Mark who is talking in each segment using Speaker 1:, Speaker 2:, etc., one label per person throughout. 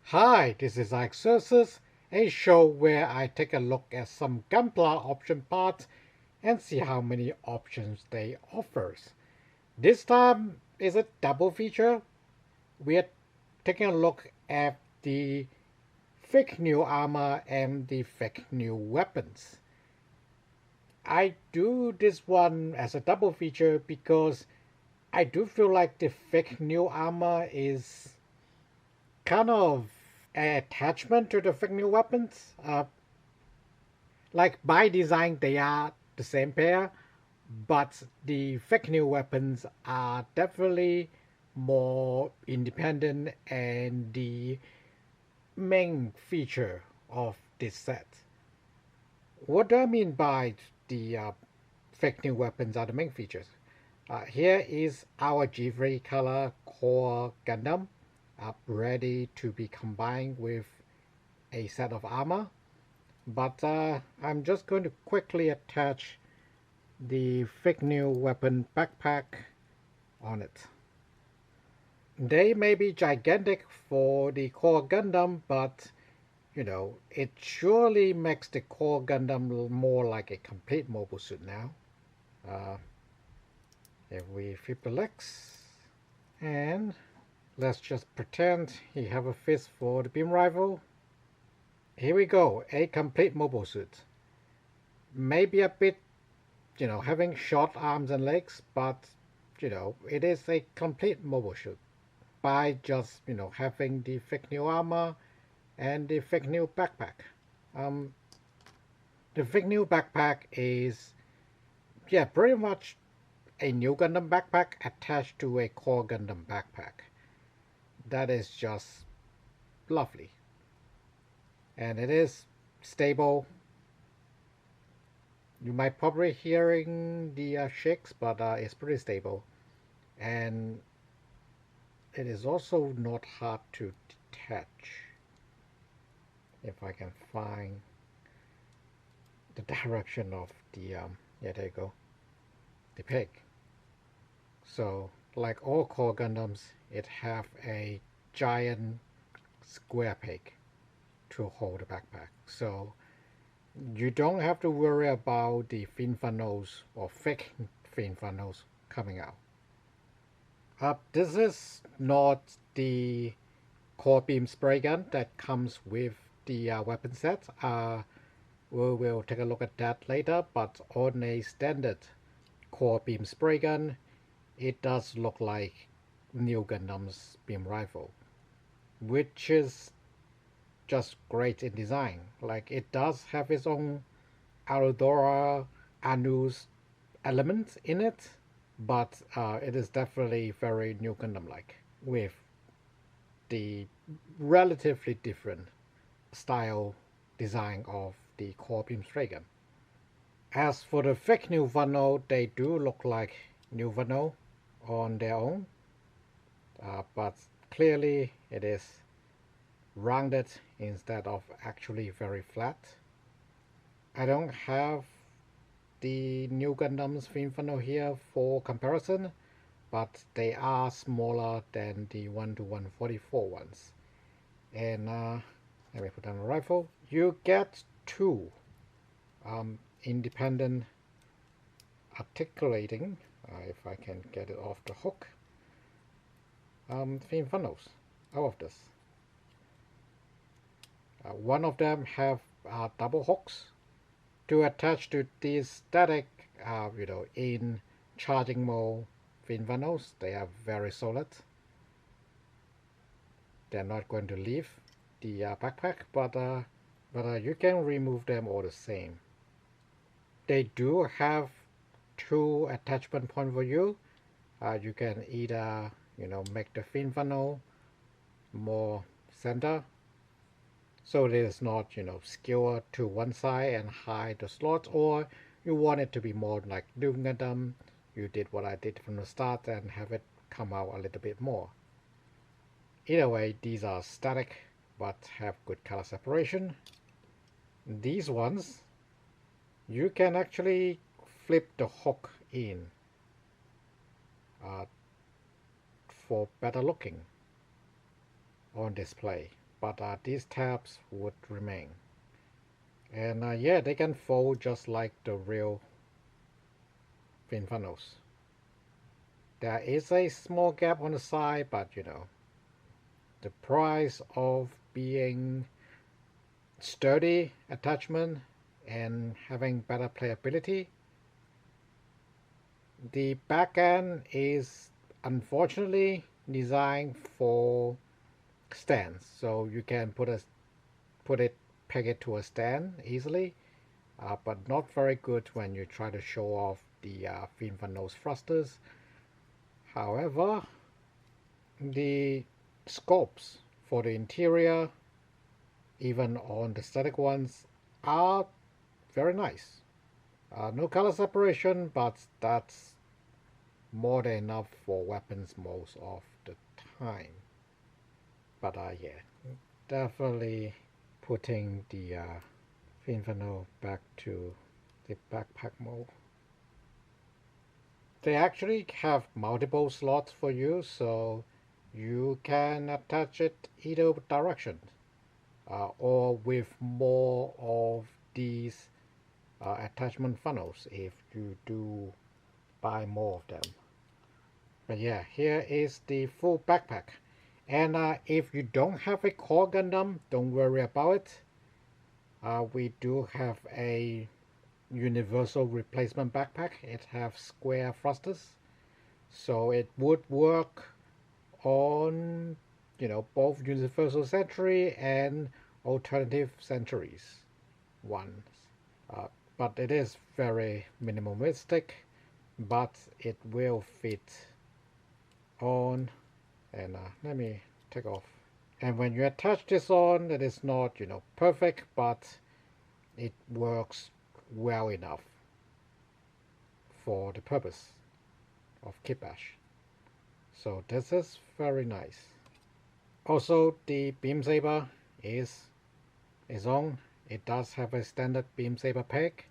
Speaker 1: Hi, this is Exercise, a show where I take a look at some Gunpla option parts and see how many options they offers. This time is a double feature. We are taking a look at the fake new armor and the fake new weapons. I do this one as a double feature because I do feel like the fake new armor is kind of an attachment to the fake new weapons. Like by design, they are the same pair, but the fake new weapons are definitely more independent and the main feature of this set. What do I mean by the fake new weapons are the main features? Here is our G3 color core Gundam, ready to be combined with a set of armor. But I'm just going to quickly attach the fake new weapon backpack on it. They may be gigantic for the core Gundam, but it surely makes the core Gundam more like a complete mobile suit now. Uh, if we flip the legs, and let's just pretend he have a fist for the beam rifle. Here we go, a complete mobile suit. Maybe a bit, having short arms and legs, but, it is a complete mobile suit by just, having the fake new armor and the fake new backpack. Um, the fake new backpack is, pretty much a Nu Gundam backpack attached to a core Gundam backpack. That is just lovely. And it is stable. You might probably hearing the shakes, but it's pretty stable. And it is also not hard to detach. If I can find the direction of the, there you go, the peg. So, like all core Gundams, it have a giant square peg to hold the backpack. So, you don't have to worry about the fin funnels or fake fin funnels coming out. This is not the core beam spray gun that comes with the weapon set. We will take a look at that later, but on a standard core beam spray gun, it does look like Nu Gundam's beam rifle, which is just great in design. Like, it does have its own Eldora Anu's elements in it, but it is definitely very Nu Gundam-like, with the relatively different style design of the core beam spray gun. As for the fake Nu funnel, they do look like Nu funnel on their own, but clearly it is rounded instead of actually very flat. I don't have the Nu Gundam's fin funnel here for comparison, but they are smaller than the 1 to 144 ones. And let me put down the rifle. You get two independent articulating, if I can get it off the hook, fin funnels out of this. One of them have double hooks to attach to these static, in charging mode fin funnels. They are very solid. They're not going to leave the backpack, but you can remove them all the same. They do have two attachment points for you. You can either, make the fin funnel more center, so it is not, skewer to one side and hide the slots, or you want it to be more like Nu Gundam. You did what I did from the start and have it come out a little bit more. Either way, these are static but have good color separation. These ones, you can actually flip the hook in for better looking on display. but these tabs would remain. And yeah, they can fold just like the real fin funnels. There is a small gap on the side, but the price of being sturdy attachment and having better playability, the back end is unfortunately designed for stands, so you can peg it to a stand easily, but not very good when you try to show off the fin nose thrusters. However, the scopes for the interior, even on the static ones, are very nice. No color separation, but that's more than enough for weapons most of the time. But yeah, definitely putting the Finfano back to the backpack mode. They actually have multiple slots for you, so you can attach it either direction, or with more of these attachment funnels if you do buy more of them. But yeah, here is the full backpack. And if you don't have a core Gundam, don't worry about it. We do have a universal replacement backpack. It has square thrusters, so it would work on both universal century and alternative centuries ones. But it is very minimalistic, but it will fit on. And let me take off. And when you attach this on, it is not perfect, but it works well enough for the purpose of Kibash. So this is very nice. Also, the beam saber is on. It does have a standard beam saber peg.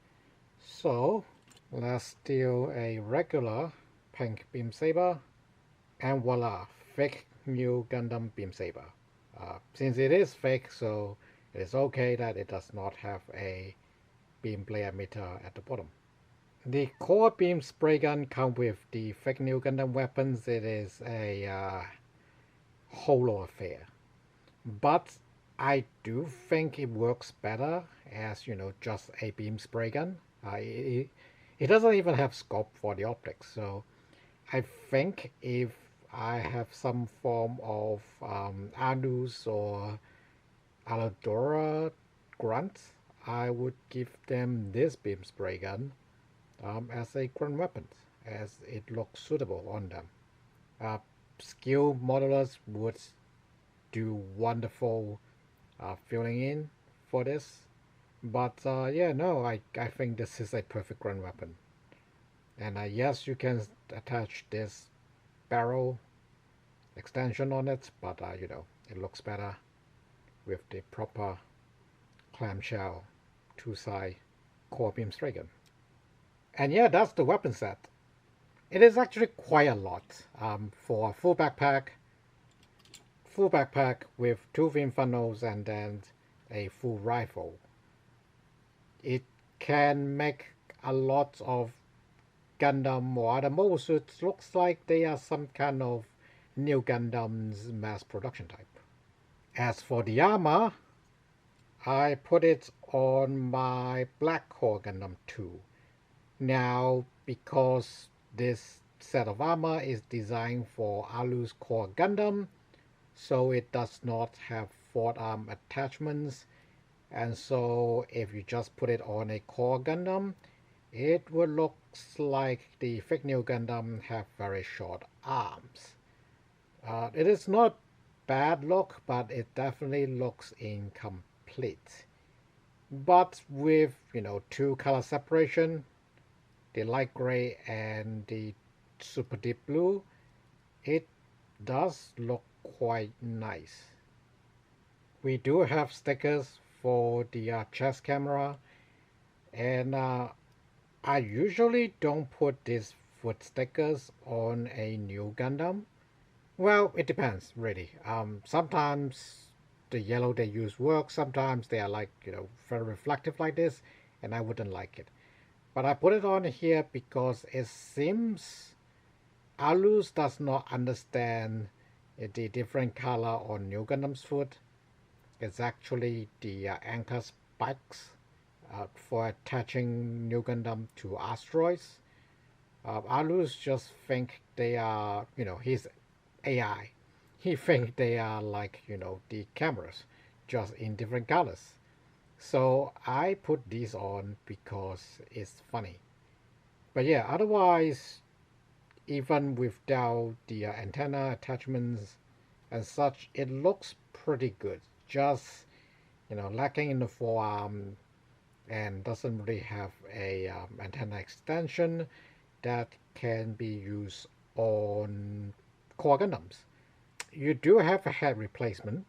Speaker 1: So let's steal a regular pink beam saber, and voila, fake Nu Gundam beam saber. Since it is fake, so it is okay that it does not have a beam blade emitter at the bottom. The core beam spray gun comes with the fake Nu Gundam weapons. It is a holo affair, but I do think it works better as just a beam spray gun. It doesn't even have scope for the optics, so I think if I have some form of Anus or Eldora grunts, I would give them this beam spray gun as a grunt weapon, as it looks suitable on them. Skill modelers would do wonderful filling in for this, but yeah, no, I think this is a perfect grunt weapon. And yes, you can attach this barrel extension on it, but it looks better with the proper clamshell two-side core beam spray gun. And yeah, that's the weapon set. It is actually quite a lot for a full backpack with two fin funnels and then a full rifle. It can make a lot of Gundam or other mobile suits looks like they are some kind of Nu Gundam's mass production type. As for the armor, I put it on my Black Core Gundam 2. Now, because this set of armor is designed for Alu's Core Gundam, so it does not have forearm attachments, and so if you just put it on a Core Gundam, it would look like the fake Nu Gundam have very short arms. It is not bad look, but it definitely looks incomplete. But with two color separation, the light gray and the super deep blue, it does look quite nice. We do have stickers for the chest camera, and I usually don't put these foot stickers on a Nu Gundam. Well, it depends, really. Sometimes the yellow they use works. Sometimes they are like, very reflective like this, and I wouldn't like it. But I put it on here because it seems Alus does not understand the different color on Nu Gundam's foot. It's actually the anchor spikes for attaching Nu Gundam to asteroids. Alus just think they are, he's AI. He think they are like, the cameras, just in different colors. So I put these on because it's funny. But yeah, otherwise, even without the antenna attachments and such, it looks pretty good. Just, lacking in the forearm and doesn't really have a antenna extension that can be used on core Gundams. You do have a head replacement.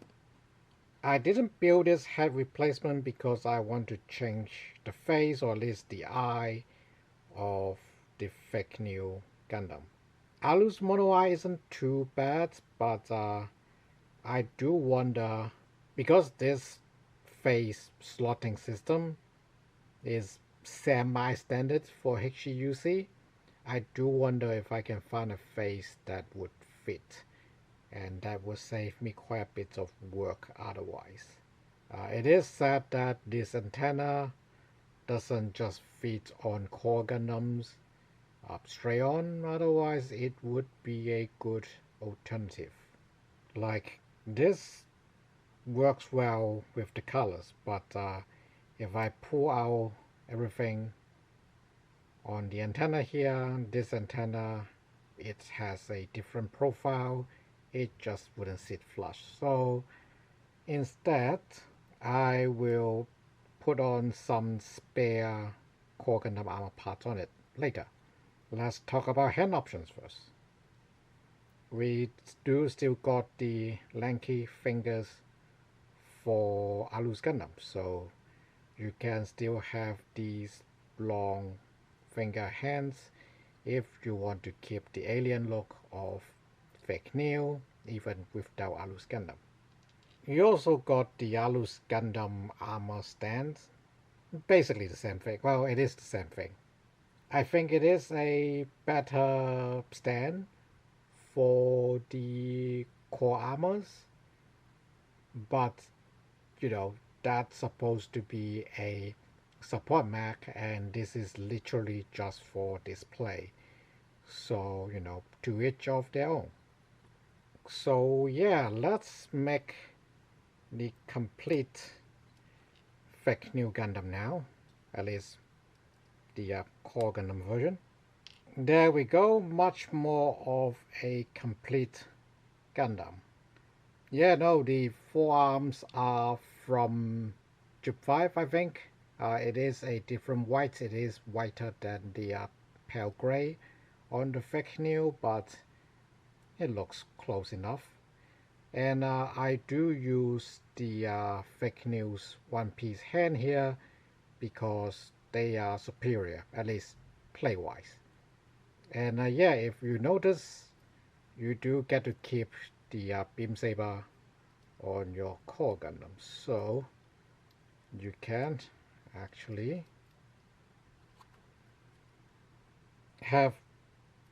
Speaker 1: I didn't build this head replacement because I want to change the face, or at least the eye, of the fake Nu Gundam. Alu's mono eye isn't too bad, but I do wonder, because this face slotting system is semi-standard for HGUC, I do wonder if I can find a face that would fit, and that would save me quite a bit of work otherwise. It is sad that this antenna doesn't just fit on core Gundams straight on, otherwise it would be a good alternative. Like, this works well with the colors, but if I pull out everything on the antenna here, this antenna, it has a different profile, it just wouldn't sit flush. So instead, I will put on some spare core Gundam armor parts on it later. Let's talk about hand options first. We do still got the lanky fingers for Alu's Gundam, so you can still have these long finger hands if you want to keep the alien look of fake Nu, even without Alu's Gundam. You also got the Alu's Gundam armor stands. Basically the same thing. Well, it is the same thing. I think it is a better stand for the core armors, but that's supposed to be a support mech, and this is literally just for display. So, to each of their own. So yeah, let's make the complete fake Nu Gundam now, at least the core Gundam version. There we go, much more of a complete Gundam. Yeah, no, the forearms are from AGP-5, I think. It is a different white. It is whiter than the pale gray on the fake Nu, but it looks close enough. And I do use the fake Nu's one-piece hand here because they are superior, at least play-wise. And yeah, if you notice, you do get to keep the beam saber on your core Gundam, so you can actually have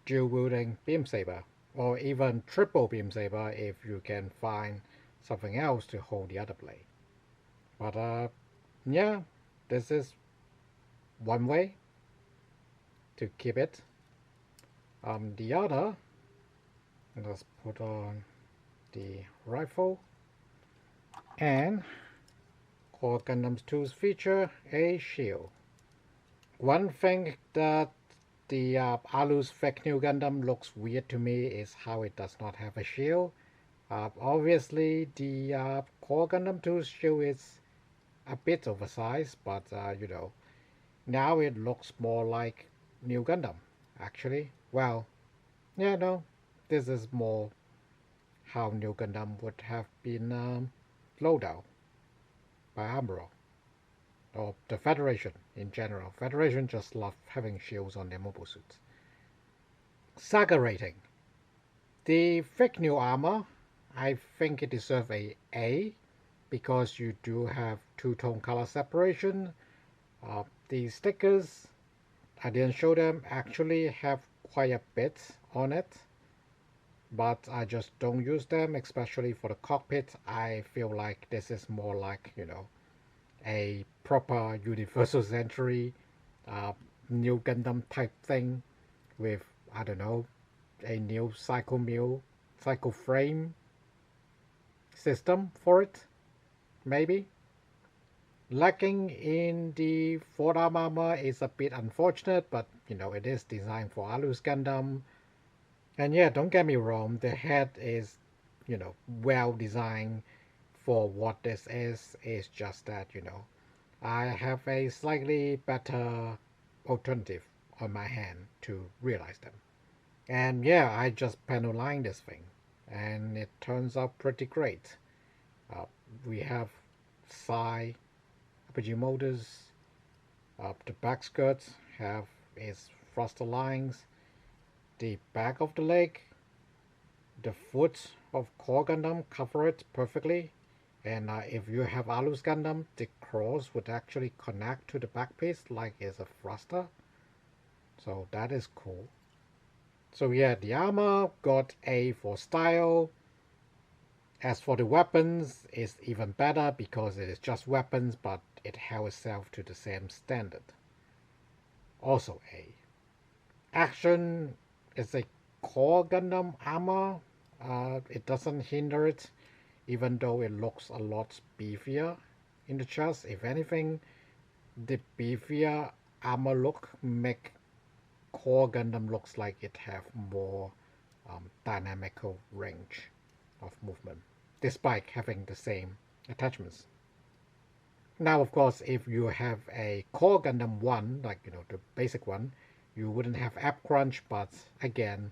Speaker 1: dual wielding beam saber, or even triple beam saber if you can find something else to hold the other blade. But yeah, this is one way to keep it. The other, let's put on the rifle, and core Gundam 2's feature a shield. One thing that the Alu's fake Nu Gundam looks weird to me is how it does not have a shield. Obviously the core Gundam 2's shield is a bit oversized, but now it looks more like Nu Gundam, actually. Well, yeah, no, this is more how Nu Gundam would have been loaded out by Amuro, or the Federation in general. Federation just love having shields on their mobile suits. SAGA rating. The fake Nu armor, I think it deserves a A, because you do have two-tone color separation. The stickers, I didn't show them, actually have quite a bit on it, but I just don't use them, especially for the cockpit. I feel like this is more like, a proper Universal Century Nu Gundam type thing with, I don't know, a new cycle frame system for it, maybe. Lacking in the forearm armor is a bit unfortunate, but it is designed for Alus Gundam. And yeah, don't get me wrong, the head is, well designed for what this is. It's just that, I have a slightly better alternative on my hand to realize them. And yeah, I just panel line this thing, and it turns out pretty great. We have side apogee motors. The back skirts have its thruster lines. The back of the leg, the foot of Core Gundam cover it perfectly. And if you have Alus Gundam, the cross would actually connect to the back piece like it's a thruster. So that is cool. So yeah, the armor got A for style. As for the weapons, it's even better because it is just weapons, but it held itself to the same standard. Also A. Action is a Core Gundam armor. It doesn't hinder it, even though it looks a lot beefier in the chest. If anything, the beefier armor look make Core Gundam looks like it have more dynamical range of movement, despite having the same attachments. Now, of course, if you have a Core Gundam 1, like the basic one, you wouldn't have ab crunch, but again,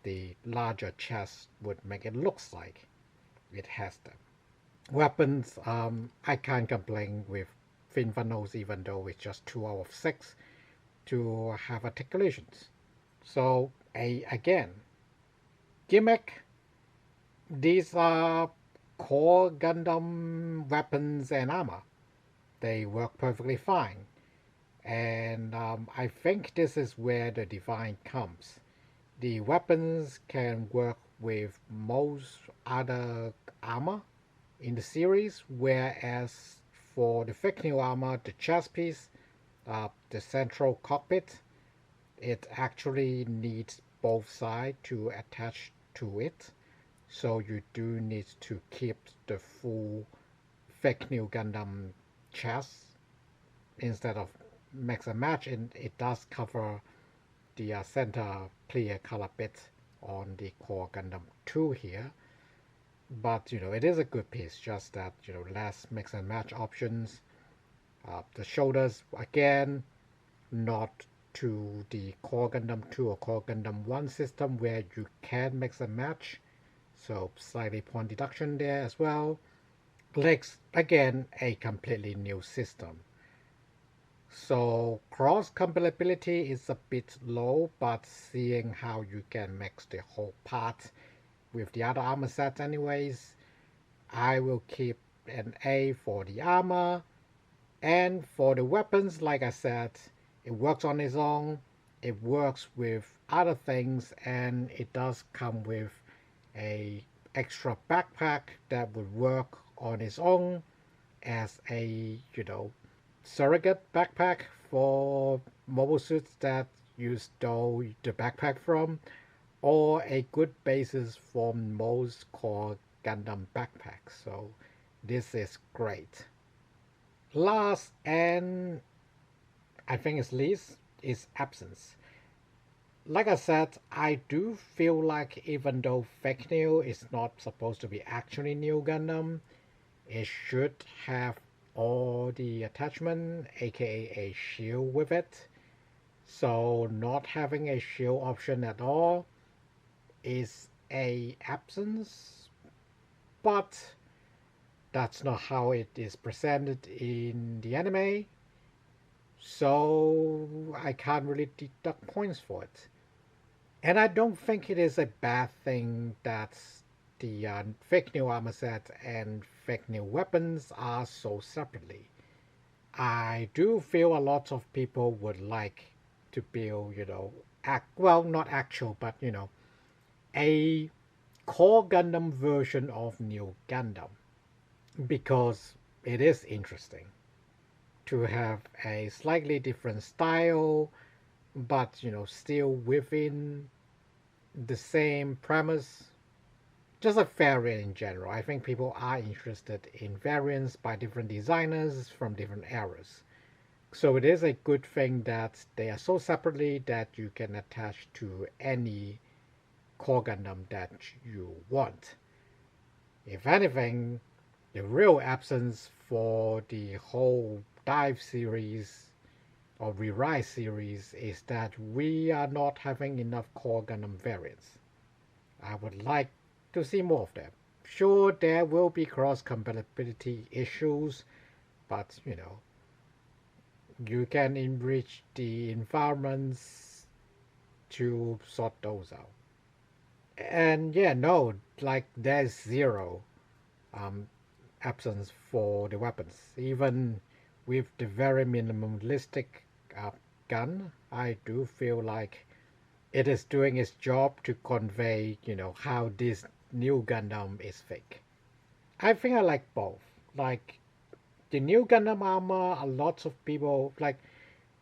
Speaker 1: the larger chest would make it looks like it has them. Weapons, I can't complain with fin funnels, even though it's just 2 out of 6 to have articulations. So again, gimmick. These are Core Gundam weapons and armor. They work perfectly fine. And I think this is where the divine comes. The weapons can work with most other armor in the series, whereas for the fake new armor, the chest piece, the central cockpit, it actually needs both sides to attach to it. So you do need to keep the full fake new Gundam chest instead of mix and match, and it does cover the center clear color bit on the Core Gundam 2 here. But it is a good piece, just that less mix and match options. The shoulders, again, not to the Core Gundam 2 or Core Gundam 1 system where you can mix and match, so slightly point deduction there as well. Legs, again, a completely new system. So cross compatibility is a bit low, but seeing how you can mix the whole part with the other armor sets anyways, I will keep an A for the armor. And for the weapons, like I said, it works on its own, it works with other things, and it does come with a extra backpack that would work on its own as a surrogate backpack for mobile suits that you stole the backpack from, or a good basis for most Core Gundam backpacks. So this is great. Last, and I think it's least, is absence. Like I said, I do feel like even though fake new is not supposed to be actually Nu Gundam, it should have all the attachment, aka a shield with it. So not having a shield option at all is a absence, but that's not how it is presented in the anime, so I can't really deduct points for it. And I don't think it is a bad thing that the fake new armor set and fake new weapons are sold separately. I do feel a lot of people would like to build, well, not actual, but a core Gundam version of Nu Gundam because it is interesting to have a slightly different style, but still within the same premise. Just a variant in general. I think people are interested in variants by different designers from different eras. So it is a good thing that they are so separately that you can attach to any core Gundam that you want. If anything, the real absence for the whole Dive series or Re-Rise series is that we are not having enough core Gundam variants. I would like to see more of them. Sure, there will be cross-compatibility issues, but you can enrich the environments to sort those out. And yeah, no, like there's zero absence for the weapons. Even with the very minimalistic gun, I do feel like it is doing its job to convey, how this Nu Gundam is fake. I think I like both. Like the Nu Gundam armor, a lot of people like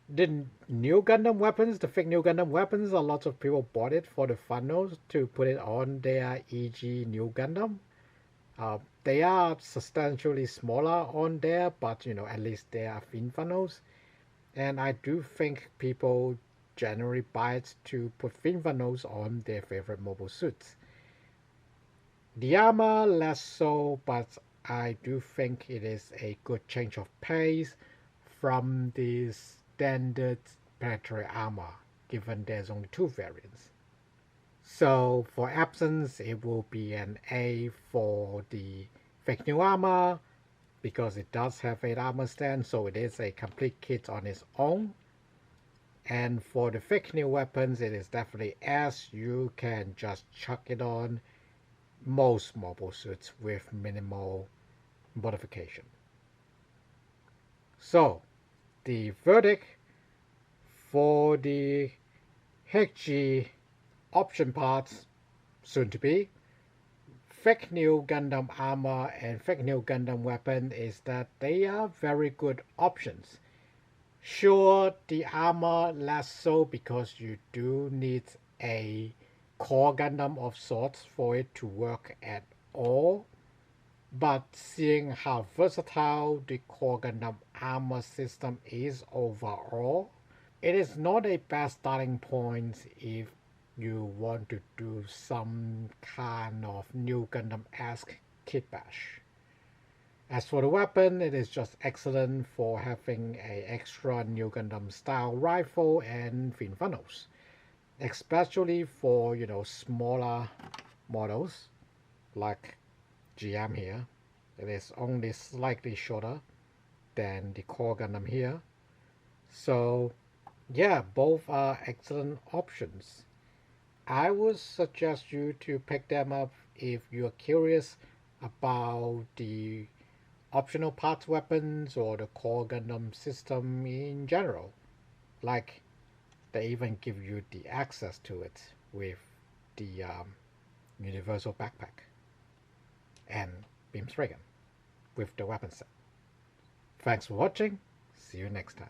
Speaker 1: the Nu Gundam weapons, the fake Nu Gundam weapons. A lot of people bought it for the funnels to put it on their EG Nu Gundam. They are substantially smaller on there, but at least they are thin funnels. And I do think people generally buy it to put thin funnels on their favorite mobile suits. The armor less so, but I do think it is a good change of pace from the standard planetary armor, given there's only two variants. So for absence, it will be an A for the fake new armor, because it does have an armor stand, so it is a complete kit on its own. And for the fake new weapons, it is definitely S. You can just chuck it on most mobile suits with minimal modification. So, the verdict for the HG option parts, soon to be, fake new Gundam armor and fake new Gundam weapon is that they are very good options. Sure, the armor less so because you do need a core Gundam of sorts for it to work at all. But seeing how versatile the core Gundam armor system is overall, it is not a bad starting point if you want to do some kind of Nu Gundam-esque kit bash. As for the weapon, it is just excellent for having an extra Nu Gundam style rifle and thin funnels, especially for smaller models like GM here. It is only slightly shorter than the core Gundam here. So yeah, both are excellent options. I would suggest you to pick them up if you're curious about the optional parts weapons or the core Gundam system in general. Like, they even give you the access to it with the universal backpack and beam spray gun with the weapon set. Thanks for watching. See you next time.